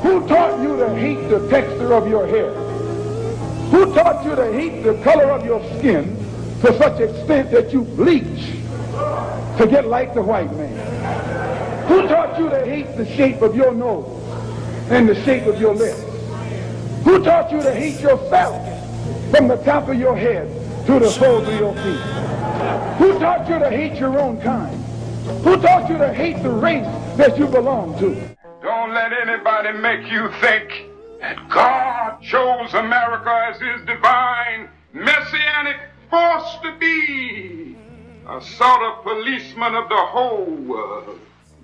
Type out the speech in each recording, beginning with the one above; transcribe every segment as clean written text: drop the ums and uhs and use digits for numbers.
Who taught you to hate the texture of your hair? Who taught you to hate the color of your skin to such extent that you bleach to get like the white man? Who taught you to hate the shape of your nose and the shape of your lips? Who taught you to hate yourself from the top of your head to the soles of your feet? Who taught you to hate your own kind? Who taught you to hate the race that you belong to? Don't let anybody make you think that God chose America as his divine messianic force to be a sort of policeman of the whole world.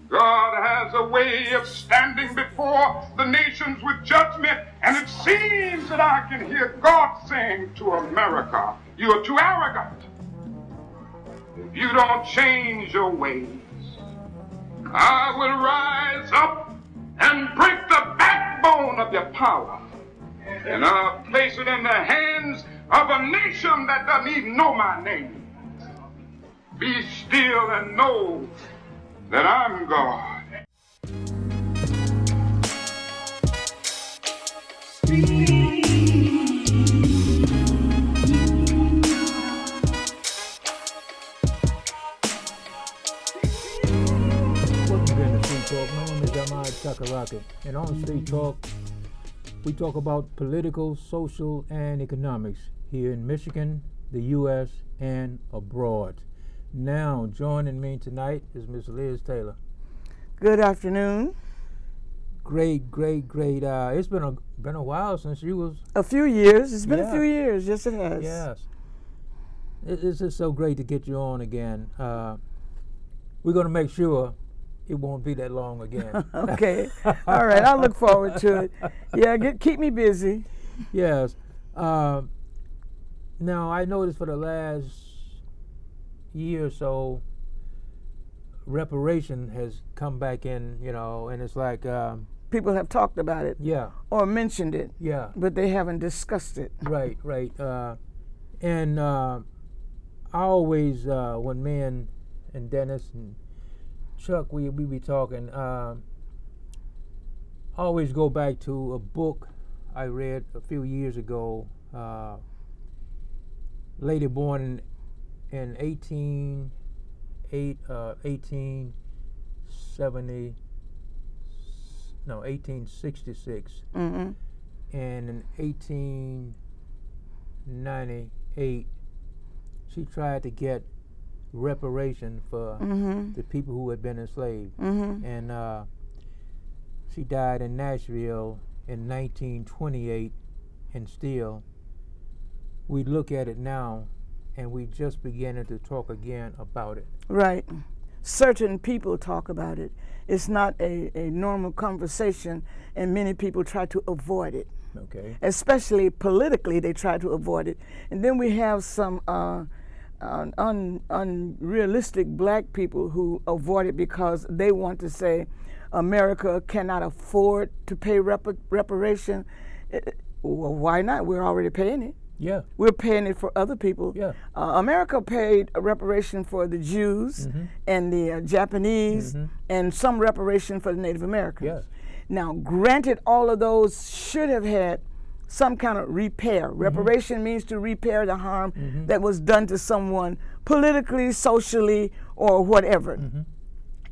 God has a way of standing before the nations with judgment, and it seems that I can hear God saying to America, you are too arrogant. If you don't change your ways, I will rise up and break the backbone of your power, and I'll place it in the hands of a nation that doesn't even know my name. Be still and know that I'm God. Talk. My name is Ahmad Chakaraka, and on Street Talk, we talk about political, social, and economics here in Michigan, the U.S., and abroad. Now, joining me tonight is Ms. Liz Taylor. Good afternoon. Great. It's been a while since you was. A few years. It's been a few years. Yes, it has. Yes. It's just so great to get you on again. We're going to make sure it won't be that long again. Okay. All right. I look forward to it. Yeah, keep me busy. Yes. Now, I noticed for the last year or so, reparation has come back in, and it's like... people have talked about it. Yeah. Or mentioned it. Yeah. But they haven't discussed it. Right. And I always, when me and Dennis and Chuck, we be talking, always go back to a book I read a few years ago, lady born in 1866, Mm-hmm. and in 1898, she tried to get reparation for the people who had been enslaved. And she died in Nashville in 1928, and still we look at it now and we just beginning to talk again about it. Right. Certain people talk about it. It's not a normal conversation, and many people try to avoid it. Okay. Especially politically, they try to avoid it. And then we have some unrealistic black people who avoid it because they want to say America cannot afford to pay reparation. Well, why not? We're already paying it. Yeah. We're paying it for other people. Yeah. America paid a reparation for the Jews and the Japanese and some reparation for the Native Americans. Yes. Now, granted, all of those should have had some kind of repair. Reparation means to repair the harm that was done to someone politically, socially, or whatever.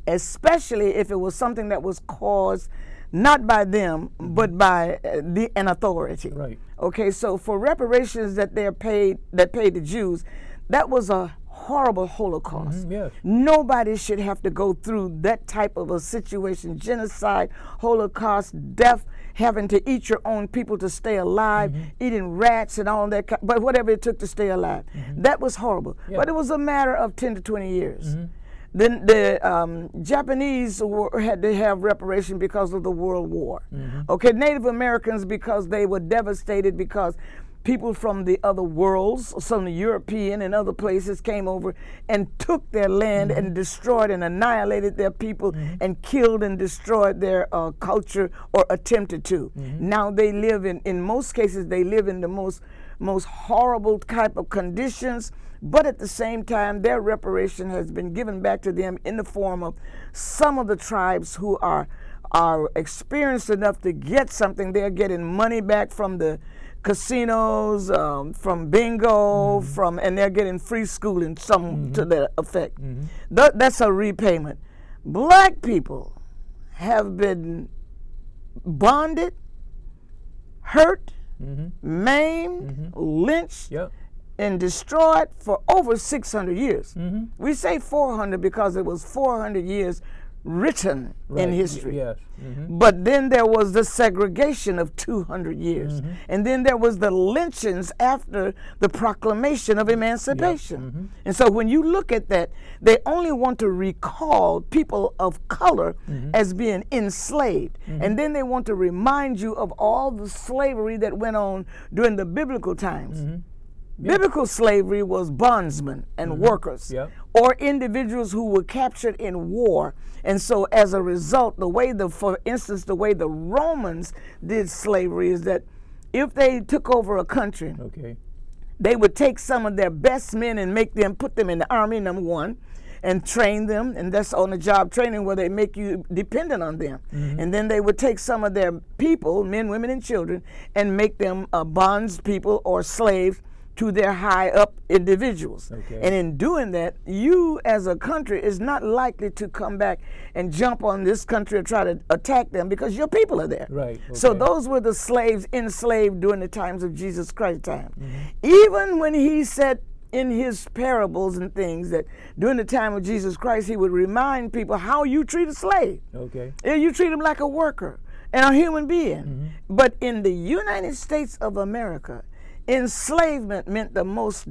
Especially if it was something that was caused not by them, but by an authority. Right. Okay, so for reparations that paid the Jews, that was a horrible Holocaust. Yes. Nobody should have to go through that type of a situation: genocide, Holocaust, death, having to eat your own people to stay alive, eating rats and all that, but whatever it took to stay alive. That was horrible. Yeah. But it was a matter of 10 to 20 years. Then the Japanese had to have reparation because of the World War. Okay, Native Americans because they were devastated because people from the other worlds, some European and other places came over and took their land and destroyed and annihilated their people and killed and destroyed their culture or attempted to. Now they live in most cases, they live in the most horrible type of conditions, but at the same time, their reparation has been given back to them in the form of some of the tribes who are are experienced enough to get something, they're getting money back from the casinos, from bingo, and they're getting free schooling, to that effect. That's a repayment. Black people have been bonded, hurt, maimed, lynched, and destroyed for over 600 years. We say 400 because it was 400 years written in history. Yes. But then there was the segregation of 200 years. And then there was the lynchings after the proclamation of emancipation. And so when you look at that, they only want to recall people of color as being enslaved. And then they want to remind you of all the slavery that went on during the biblical times. Biblical slavery was bondsmen and workers, or individuals who were captured in war. And so as a result, for instance, the way the Romans did slavery is that if they took over a country, they would take some of their best men and put them in the army, number one, and train them, and that's on-the-job training where they make you dependent on them. And then they would take some of their people, men, women, and children, and make them bonds people or slaves to their high up individuals. And in doing that, you as a country is not likely to come back and jump on this country and try to attack them because your people are there. So those were the slaves enslaved during the times of Jesus Christ's time. Even when he said in his parables and things that during the time of Jesus Christ, he would remind people how you treat a slave. You treat him like a worker and a human being. But in the United States of America, enslavement meant the most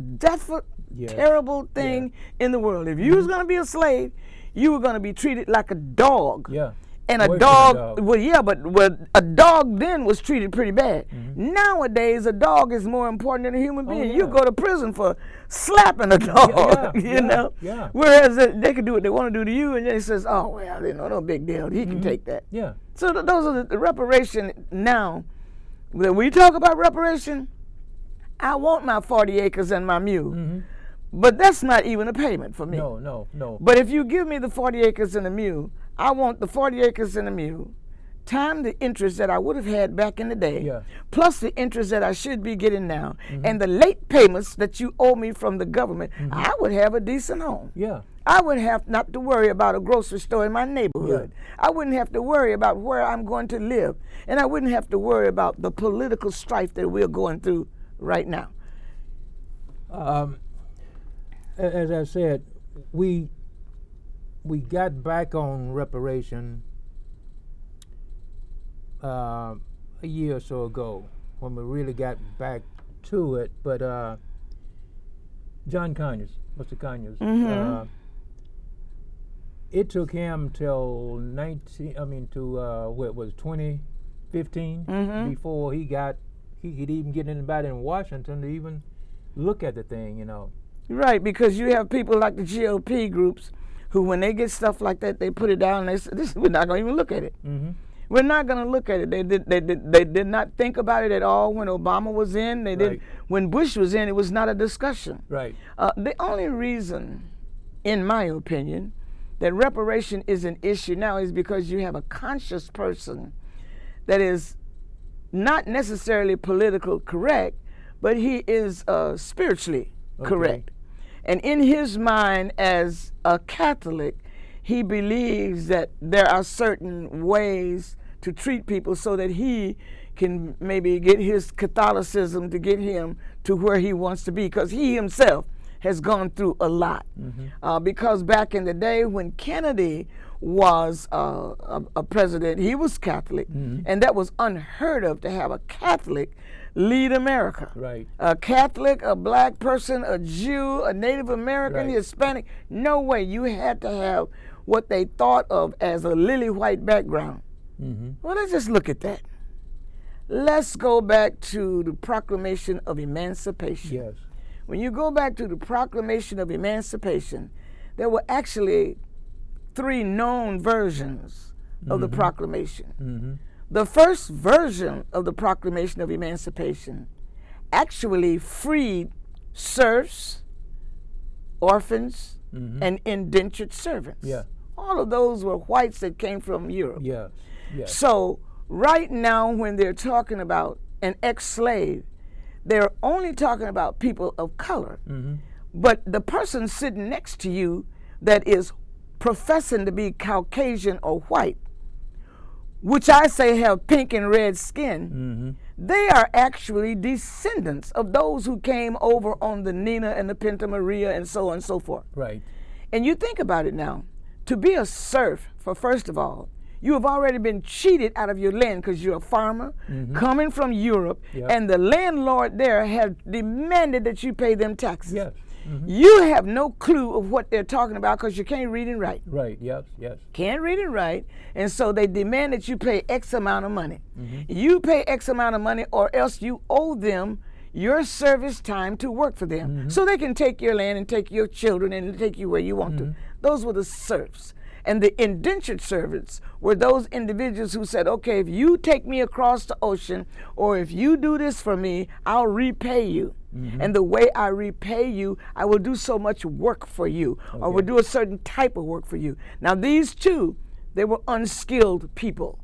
terrible thing in the world. If you was going to be a slave, you were going to be treated like a dog. And a dog, but a dog then was treated pretty bad. Nowadays, a dog is more important than a human being. You go to prison for slapping a dog, you know? Whereas they can do what they want to do to you, and they says, oh, well, no big deal. He can take that. So those are the reparation now. When we talk about reparation, I want my 40 acres and my mule. But that's not even a payment for me. No. But if you give me the 40 acres and a mule, I want the 40 acres and a mule, time the interest that I would have had back in the day, plus the interest that I should be getting now, and the late payments that you owe me from the government, I would have a decent home. I wouldn't have not to worry about a grocery store in my neighborhood. I wouldn't have to worry about where I'm going to live. And I wouldn't have to worry about the political strife that we're going through right now. As I said, we got back on reparation a year or so ago when we really got back to it. But John Conyers, Mr. Conyers, it took him till 2015 before he could even get anybody in Washington to even look at the thing, Right, because you have people like the GOP groups who, when they get stuff like that, they put it down and they say, we're not going to even look at it. We're not going to look at it. They did not think about it at all when Obama was in. They did when Bush was in. It was not a discussion. The only reason, in my opinion, that reparation is an issue now is because you have a conscious person that is not necessarily politically correct, but he is spiritually correct. And in his mind, as a Catholic, he believes that there are certain ways to treat people so that he can maybe get his Catholicism to get him to where he wants to be, because he himself has gone through a lot. Because back in the day when Kennedy was a president, he was Catholic, and that was unheard of to have a Catholic lead America. A Catholic, a black person, a Jew, a Native American, Hispanic. No way. You had to have what they thought of as a lily white background. Well, let's just look at that. Let's go back to the Proclamation of Emancipation. When you go back to the Proclamation of Emancipation, there were actually 3 known versions of the proclamation. The first version of the Proclamation of Emancipation actually freed serfs, orphans, and indentured servants. All of those were whites that came from Europe. Yes. So right now when they're talking about an ex-slave, they're only talking about people of color. But the person sitting next to you that is professing to be Caucasian or white, which I say have pink and red skin, they are actually descendants of those who came over on the Nina and the Pinta Maria and so on and so forth. Right. And you think about it now, to be a serf, for first of all, you have already been cheated out of your land because you're a farmer coming from Europe, and the landlord there has demanded that you pay them taxes. Yes. You have no clue of what they're talking about because you can't read and write. Right. Yes. Yes. Can't read and write, and so they demand that you pay X amount of money. You pay X amount of money, or else you owe them your service time to work for them, so they can take your land and take your children and take you where you want to. Those were the serfs. And the indentured servants were those individuals who said, okay, if you take me across the ocean, or if you do this for me, I'll repay you. And the way I repay you, I will do so much work for you, or will do a certain type of work for you. Now these two, they were unskilled people,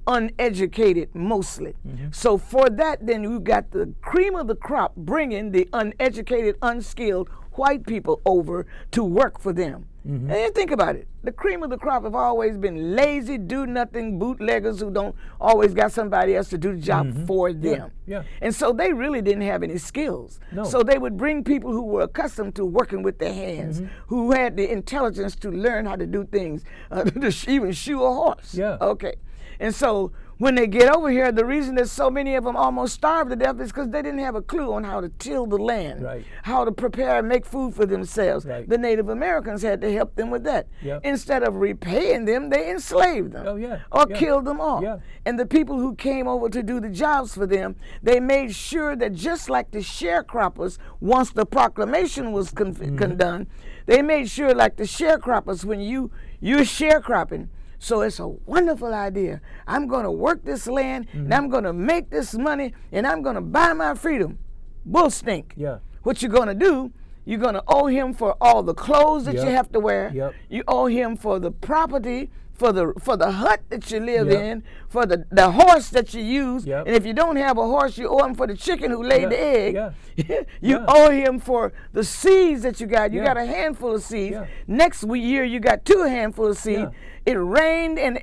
uneducated mostly. So for that, then you got the cream of the crop bringing the uneducated, unskilled white people over to work for them. And you think about it, the cream of the crop have always been lazy, do-nothing bootleggers who don't always got somebody else to do the job for them. And so they really didn't have any skills. So they would bring people who were accustomed to working with their hands, who had the intelligence to learn how to do things, to even shoe a horse. Okay. And so when they get over here, the reason that so many of them almost starved to death is because they didn't have a clue on how to till the land, how to prepare and make food for themselves. The Native Americans had to help them with that. Instead of repaying them, they enslaved them or killed them off. And the people who came over to do the jobs for them, they made sure that just like the sharecroppers, once the proclamation was done, they made sure like the sharecroppers, when you're sharecropping, so it's a wonderful idea. I'm going to work this land, and I'm going to make this money, and I'm going to buy my freedom. Bull stink. What you're going to do, you're going to owe him for all the clothes that you have to wear. You owe him for the property, for the hut that you live in, for the horse that you use. And if you don't have a horse, you owe him for the chicken who laid the egg. You owe him for the seeds that you got. You got a handful of seeds. Next year, you got 2 handfuls of seeds. It rained and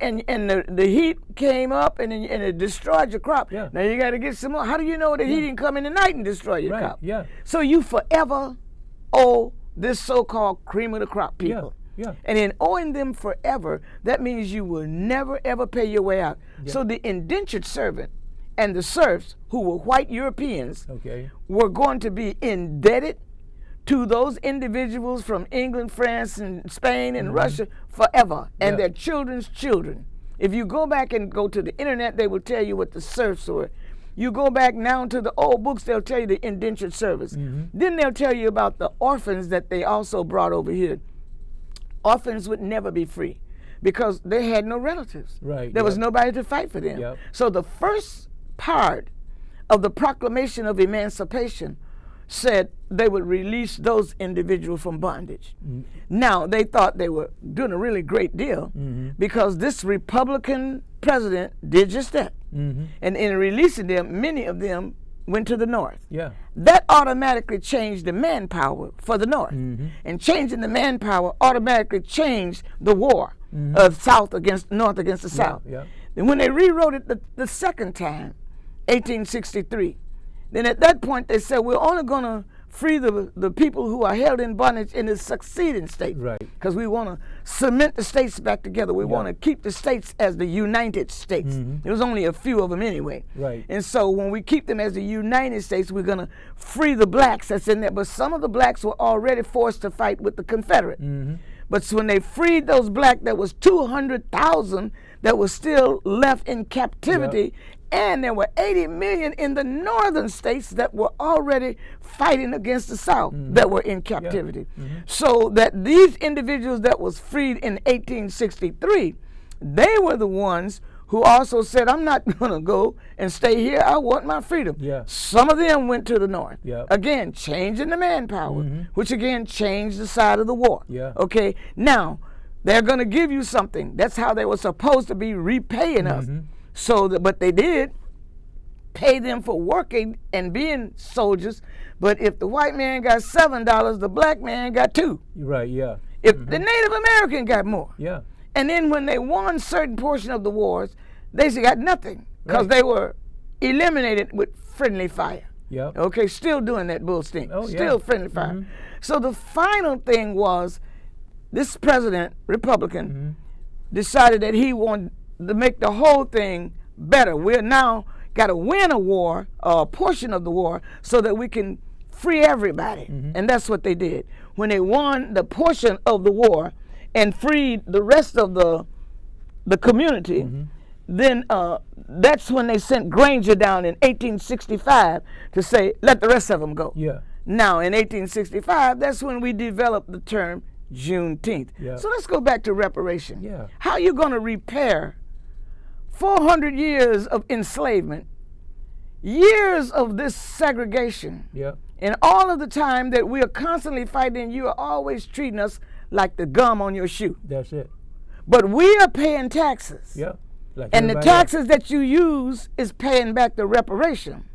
the heat came up and it destroyed your crop. Now you got to get some more. How do you know the heat didn't come in the night and destroy your crop? So you forever owe this so-called cream of the crop people. And in owing them forever, that means you will never ever pay your way out. So the indentured servant and the serfs, who were white Europeans, were going to be indebted to those individuals from England, France, and Spain, and Russia forever, and their children's children. If you go back and go to the internet, they will tell you what the serfs were. You go back now to the old books, they'll tell you the indentured servants. Then they'll tell you about the orphans that they also brought over here. Orphans would never be free because they had no relatives. There was nobody to fight for them. So the first part of the Proclamation of Emancipation said they would release those individuals from bondage. Now, they thought they were doing a really great deal because this Republican president did just that. And in releasing them, many of them went to the North. That automatically changed the manpower for the North. And changing the manpower automatically changed the war of South against North against the South. And when they rewrote it the second time, 1863, then at that point they said, we're only going to free the people who are held in bondage in the succeeding states. Because we want to cement the states back together. We want to keep the states as the United States. There was only a few of them anyway. And so when we keep them as the United States, we're going to free the blacks that's in there. But some of the blacks were already forced to fight with the Confederate. But so when they freed those black, there was 200,000 that was still left in captivity. And there were 80 million in the northern states that were already fighting against the South that were in captivity. So that these individuals that was freed in 1863, they were the ones who also said, I'm not going to go and stay here. I want my freedom. Some of them went to the North. Again, changing the manpower, which again changed the side of the war. Okay, now, They're going to give you something. That's how they were supposed to be repaying us. So, but they did pay them for working and being soldiers. But if the white man got $7, the black man got $2. Right, yeah. If the Native American got more. Yeah. And then when they won certain portion of the wars, they got nothing because they were eliminated with friendly fire. Yeah. Okay, still doing that bull stink. Oh, still friendly fire. So the final thing was this president, Republican, decided that he wanted to make the whole thing better. We're now got to win a war, a portion of the war, so that we can free everybody. And that's what they did. When they won the portion of the war and freed the rest of the community, then that's when they sent Granger down in 1865 to say, let the rest of them go. Yeah. Now, in 1865, that's when we developed the term Juneteenth. Yeah. So let's go back to reparation. Yeah. How are you going to repair 400 years of enslavement, years of this segregation, and all of the time that we are constantly fighting, you are always treating us like the gum on your shoe. That's it. But we are paying taxes. Yeah. Like and the taxes that you use is paying back the reparation.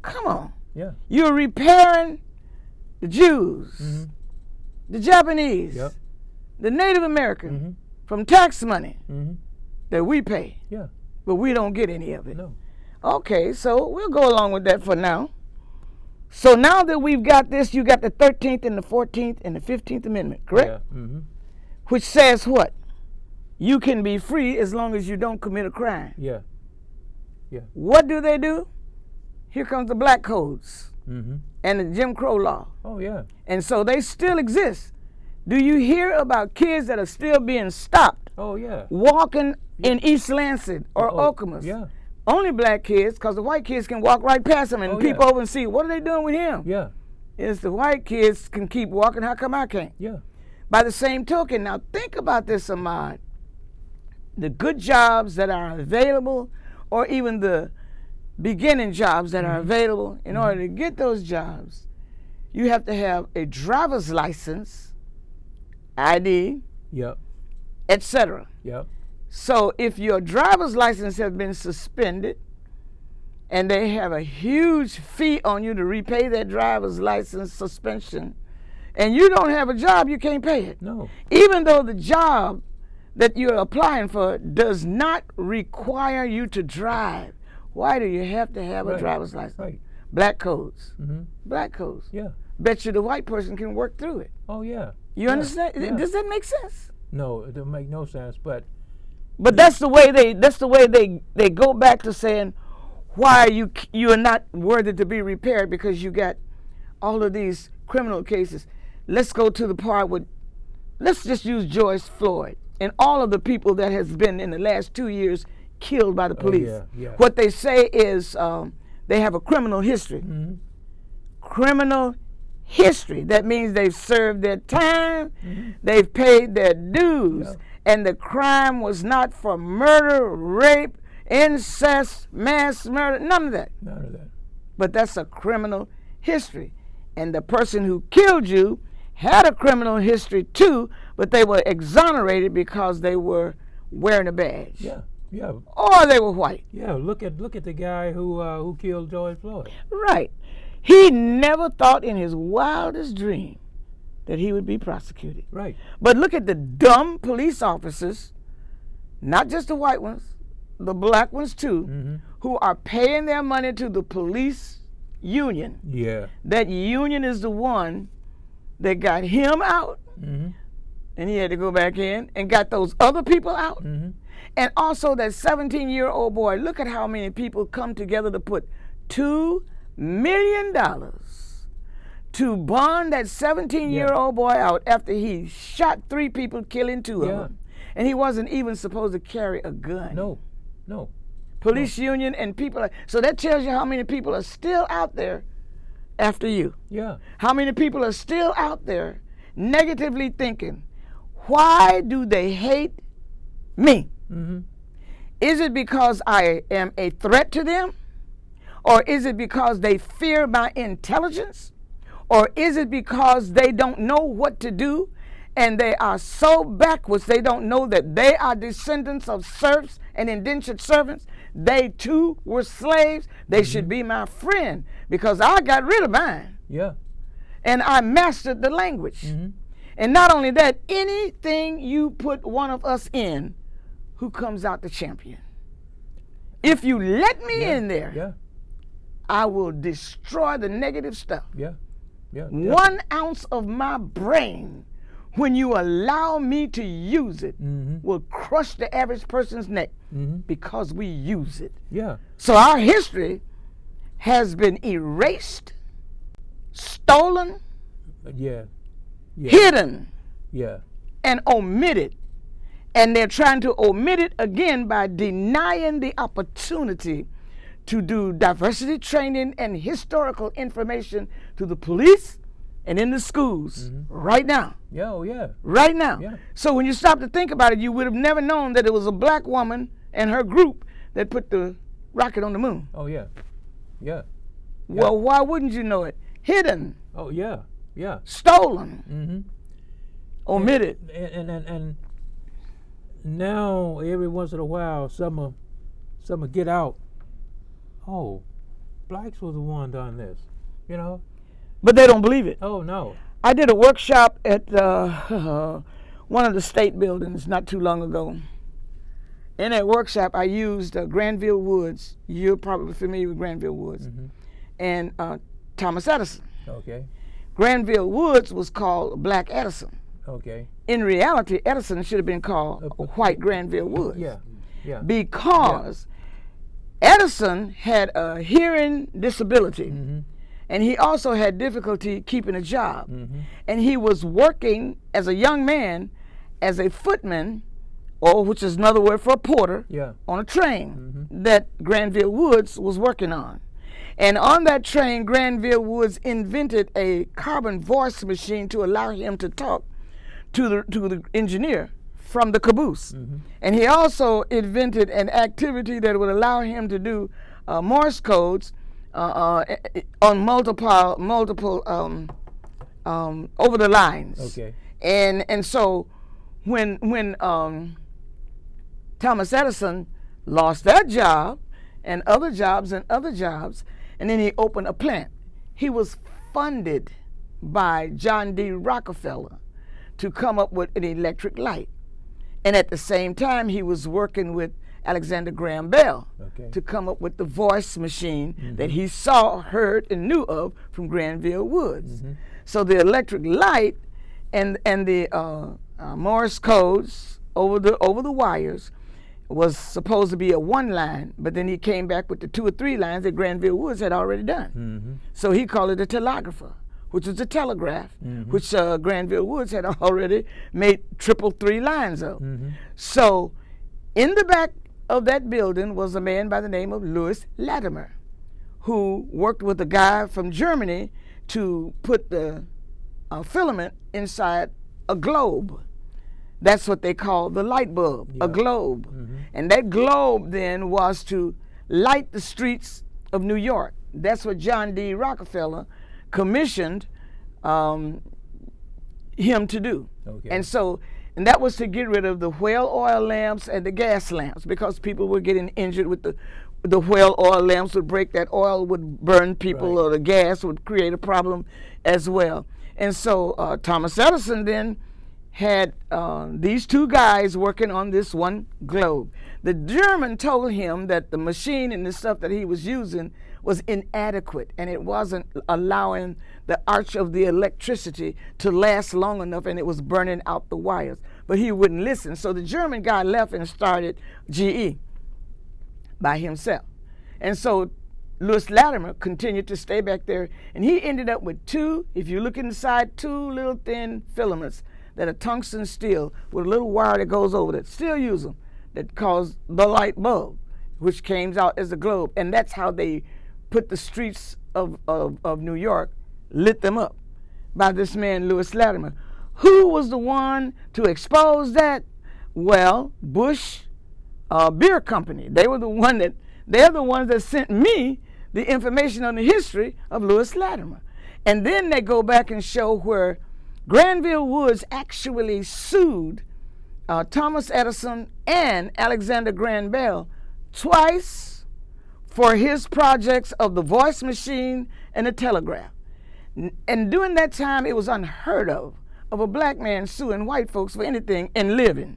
Come on. Yeah. You're repairing the Jews, the Japanese, the Native American from tax money that we pay. Yeah. But we don't get any of it. No. Okay, so we'll go along with that for now. So now that we've got this, you got the 13th and the 14th and the 15th Amendment, correct? Yeah. Which says what? You can be free as long as you don't commit a crime. Yeah. Yeah. What do? Here comes the black codes and the Jim Crow law. Oh, yeah. And so they still exist. Do you hear about kids that are still being stopped? Oh, yeah. Walking in East Lansing or Okemos? Yeah. Only black kids, because the white kids can walk right past them and peep over and see, what are they doing with him? Yeah. It's the white kids can keep walking, how come I can't? Yeah. By the same token, now think about this, Ahmad. The good jobs that are available, or even the beginning jobs that are available, in order to get those jobs, you have to have a driver's license, ID, etc. Yep. So if your driver's license has been suspended and they have a huge fee on you to repay that driver's license suspension, and you don't have a job, you can't pay it. No. Even though the job that you're applying for does not require you to drive. Why do you have to have a driver's license? Right. Black codes. Black codes. Yeah. Bet you the white person can work through it. Oh, yeah. You understand? Yeah. Does that make sense? No, it don't make no sense, but that's the way they go back to saying why you are not worthy to be repaired, because you got all of these criminal cases. Let's go to the part with, let's just use George Floyd and all of the people that has been in the last 2 years killed by the police. What they say is they have a criminal history. Criminal history. That means they've served their time, they've paid their dues, and the crime was not for murder, rape, incest, mass murder, none of that. None of that. But that's a criminal history. And the person who killed you had a criminal history too, but they were exonerated because they were wearing a badge. Yeah, yeah. Or they were white. Yeah, look at the guy who killed George Floyd. Right. He never thought in his wildest dream that he would be prosecuted. Right. But look at the dumb police officers, not just the white ones, the black ones too, who are paying their money to the police union. Yeah. That union is the one that got him out, and he had to go back in and got those other people out. And also that 17-year-old boy, look at how many people come together to put $2 million to bond that 17-year-old boy out after he shot 3 people, killing 2 of them. And he wasn't even supposed to carry a gun. No. Police union and people. So that tells you how many people are still out there after you. Yeah. How many people are still out there negatively thinking, why do they hate me? Is it because I am a threat to them? Or is it because they fear my intelligence? Or is it because they don't know what to do And they are so backwards, they don't know that they are descendants of serfs and indentured servants. They too were slaves. They should be my friend because I got rid of mine. Yeah. And I mastered the language. And not only that, anything you put one of us in, who comes out the champion? If you let me in there, I will destroy the negative stuff. Yeah. 1 ounce of my brain, when you allow me to use it, will crush the average person's neck because we use it. Yeah. So our history has been erased, stolen, hidden, and omitted. And they're trying to omit it again by denying the opportunity to do diversity training and historical information to the police and in the schools right now. Right now. So when you stop to think about it, you would have never known that it was a black woman and her group that put the rocket on the moon. Well, why wouldn't you know it? Hidden. Stolen. Omitted. And now every once in a while, some will get out. Oh, blacks was the one done this, you know. But they don't believe it. Oh no. I did a workshop at one of the state buildings not too long ago. In that workshop, I used Granville Woods. You're probably familiar with Granville Woods, and Thomas Edison. Okay. Granville Woods was called Black Edison. Okay. In reality, Edison should have been called White Granville Woods. Because Edison had a hearing disability, and he also had difficulty keeping a job. And he was working as a young man as a footman, or which is another word for a porter, on a train that Granville Woods was working on. And on that train, Granville Woods invented a carbon voice machine to allow him to talk to the engineer from the caboose. And he also invented an activity that would allow him to do Morse codes on multiple over the lines. Okay. And so when Thomas Edison lost that job and other jobs, and then he opened a plant, he was funded by John D. Rockefeller to come up with an electric light. And at the same time, he was working with Alexander Graham Bell to come up with the voice machine that he saw, heard, and knew of from Granville Woods. So the electric light and the Morse codes over the wires was supposed to be a one line, but then he came back with the 2 or 3 lines that Granville Woods had already done. So he called it a telegrapher, which was a telegraph, which Granville Woods had already made 333 lines of. So in the back of that building was a man by the name of Louis Latimer, who worked with a guy from Germany to put the filament inside a globe. That's what they call the light bulb, a globe. And that globe then was to light the streets of New York. That's what John D. Rockefeller commissioned him to do. And that was to get rid of the whale oil lamps and the gas lamps, because people were getting injured with the whale oil lamps would break, that oil would burn people, or the gas would create a problem as well. And so Thomas Edison then had these 2 guys working on this one globe. The German told him that the machine and the stuff that he was using was inadequate, and it wasn't allowing the arch of the electricity to last long enough, and it was burning out the wires. But he wouldn't listen. So the German guy left and started GE by himself. And so Louis Latimer continued to stay back there, and he ended up with 2, if you look inside, 2 little thin filaments that are tungsten steel with a little wire that goes over that. Still use them, that cause the light bulb, which came out as a globe. And that's how they put the streets of New York, lit them up, by this man Louis Latimer. Who was the one to expose that? Well, Bush Beer Company. They're the ones that sent me the information on the history of Louis Latimer. And then they go back and show where Granville Woods actually sued Thomas Edison and Alexander Graham Bell twice for his projects of the voice machine and the telegraph. And during that time, it was unheard of a black man suing white folks for anything and living.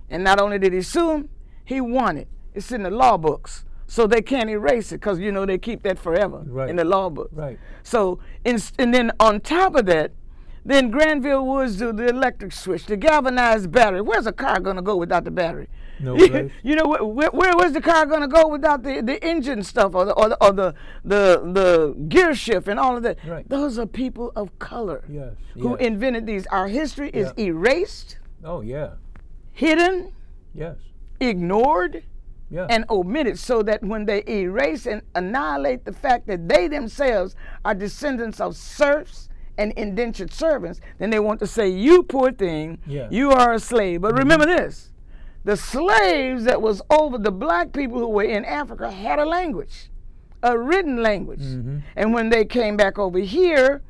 And not only did he sue them, he won it. It's in the law books. So they can't erase it because, you know, they keep that forever in the law book. Right. So, and then on top of that, then Granville Woods do the electric switch, the galvanized battery. Where's a car going to go without the battery? No place. You know, where's the car going to go without the engine stuff or the gear shift and all of that? Right. Those are people of color Yes. who invented these. Our history is erased, Oh, yeah. hidden, Yes. ignored, Yeah. and omitted, so that when they erase and annihilate the fact that they themselves are descendants of serfs and indentured servants, then they want to say, you poor thing, you are a slave. But remember this, the slaves that was over the black people who were in Africa had a language, a written language. And when they came back over here,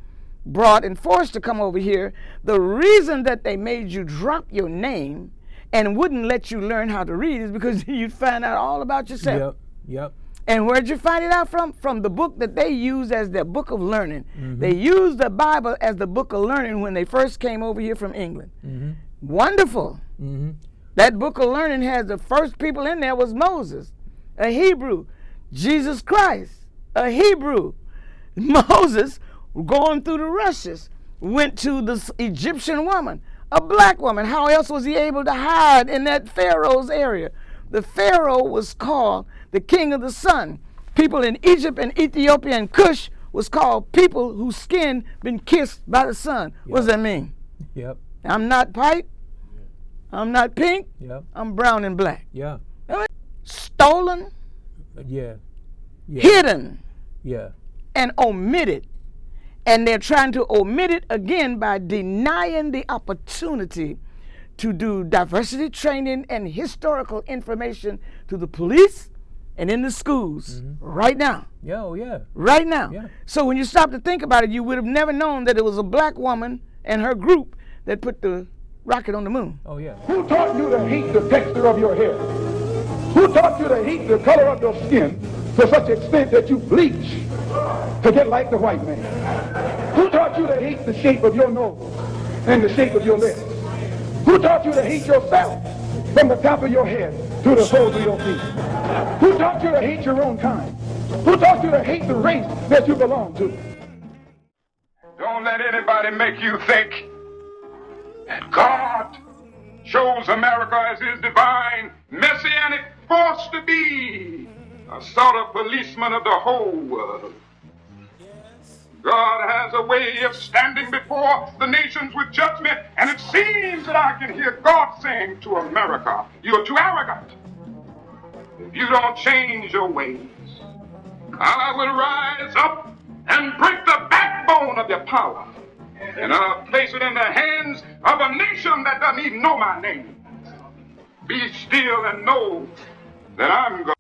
brought and forced to come over here, the reason that they made you drop your name and wouldn't let you learn how to read is because you'd find out all about yourself. Yep. And where'd you find it out from? From the book that they used as their book of learning. They used the Bible as the book of learning when they first came over here from England. Wonderful. That book of learning has the first people in there was Moses, a Hebrew. Jesus Christ, a Hebrew. Moses, going through the rushes, went to the Egyptian woman, a black woman. How else was he able to hide in that Pharaoh's area? The Pharaoh was called the king of the sun. People in Egypt and Ethiopia and Cush was called people whose skin been kissed by the sun. What does that mean? Yep. I'm not white. I'm not pink. Yep. I'm brown and black. Yeah. Stolen, Yeah. hidden, Yeah. and omitted. And they're trying to omit it again by denying the opportunity to do diversity training and historical information to the police and in the schools right now. Yeah. Oh, yeah. Right now. Yeah. So when you stop to think about it, you would have never known that it was a black woman and her group that put the rocket on the moon. Oh, yeah. Who taught you to hate the texture of your hair? Who taught you to hate the color of your skin to such extent that you bleach to get like the white man? Who taught you to hate the shape of your nose and the shape of your lips? Who taught you to hate yourself from the top of your head to the soles of your feet? Who taught you to hate your own kind? Who taught you to hate the race that you belong to? Don't let anybody make you think that God chose America as his divine messianic force to be a sort of policeman of the whole world. God has a way of standing before the nations with judgment, and it seems that I can hear God saying to America, you're too arrogant. If you don't change your ways, I will rise up and break the backbone of your power, and I'll place it in the hands of a nation that doesn't even know my name. Be still and know that I'm God.